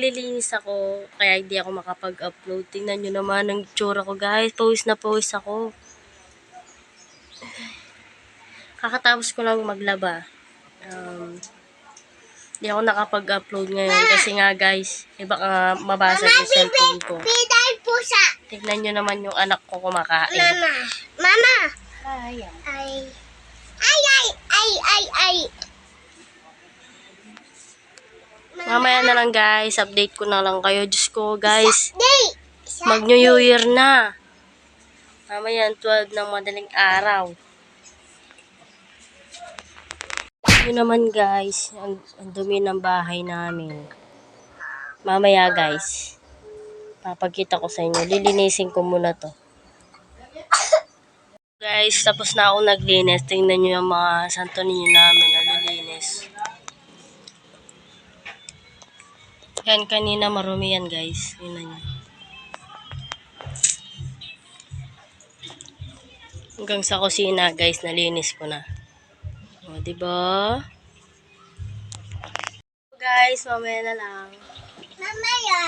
naglilinis ako, kaya hindi ako makapag-upload. Tingnan nyo naman ang itsura ko, guys. Pawis na pawis ako. Kakatapos ko lang maglaba. Hindi ako nakapag-upload ngayon kasi nga, guys, baka mabasag yung cellphone ko. Tingnan nyo naman yung anak ko kumakain. Mama! Ay. Mamaya na lang, guys. Update ko na lang kayo. Diyos ko, guys. Mag-New Year na. Mamaya 12 ng madaling araw. Yun naman, guys. Ang dumi ng bahay namin. Mamaya, guys. Papagkita ko sa inyo. Lilinisin ko muna to. Guys, tapos na ako naglinis. Tingnan nyo yung mga santo ninyo namin na lilinis. Yan, kanina marumi yan, guys. Tingnan nyo. Hanggang sa kusina, guys, nalinis ko na. O, diba? Guys, mamaya na lang. Mamaya!